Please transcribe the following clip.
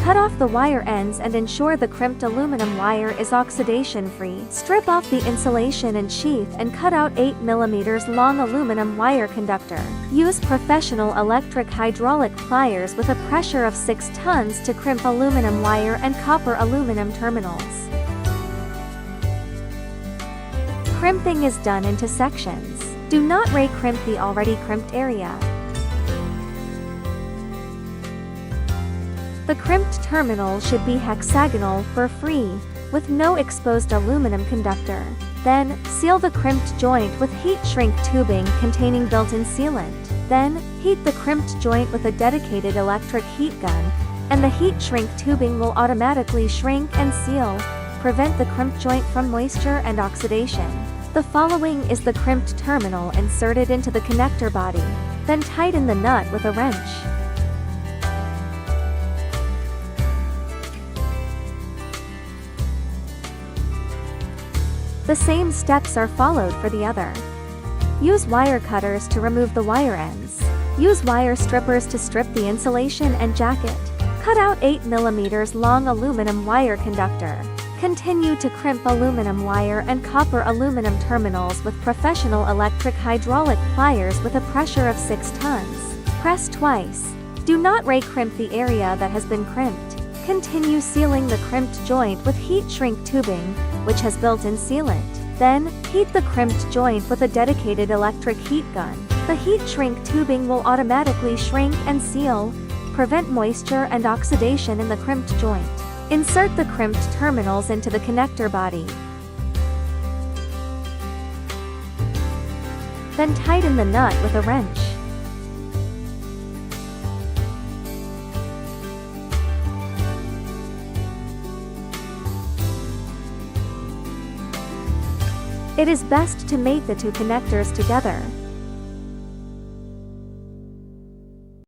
Cut off the wire ends and ensure the crimped aluminum wire is oxidation-free. Strip off the insulation and sheath and cut out 8 mm long aluminum wire conductor. Use professional electric hydraulic pliers with a pressure of 6 tons to crimp aluminum wire and copper aluminum terminals. Crimping is done into sections. Do not re-crimp the already crimped area. The crimped terminal should be hexagonal for free, with no exposed aluminum conductor. Then, seal the crimped joint with heat shrink tubing containing built-in sealant. Then, heat the crimped joint with a dedicated electric heat gun, and the heat shrink tubing will automatically shrink and seal, prevent the crimped joint from moisture and oxidation. The following is the crimped terminal inserted into the connector body. Then tighten the nut with a wrench. The same steps are followed for the other. Use wire cutters to remove the wire ends. Use wire strippers to strip the insulation and jacket. Cut out 8 mm long aluminum wire conductor. Continue to crimp aluminum wire and copper aluminum terminals with professional electric hydraulic pliers with a pressure of 6 tons. Press twice. Do not re-crimp the area that has been crimped. Continue sealing the crimped joint with heat shrink tubing, which has built-in sealant. Then, heat the crimped joint with a dedicated electric heat gun. The heat shrink tubing will automatically shrink and seal, prevent moisture and oxidation in the crimped joint. Insert the crimped terminals into the connector body. Then tighten the nut with a wrench. It is best to mate the two connectors together.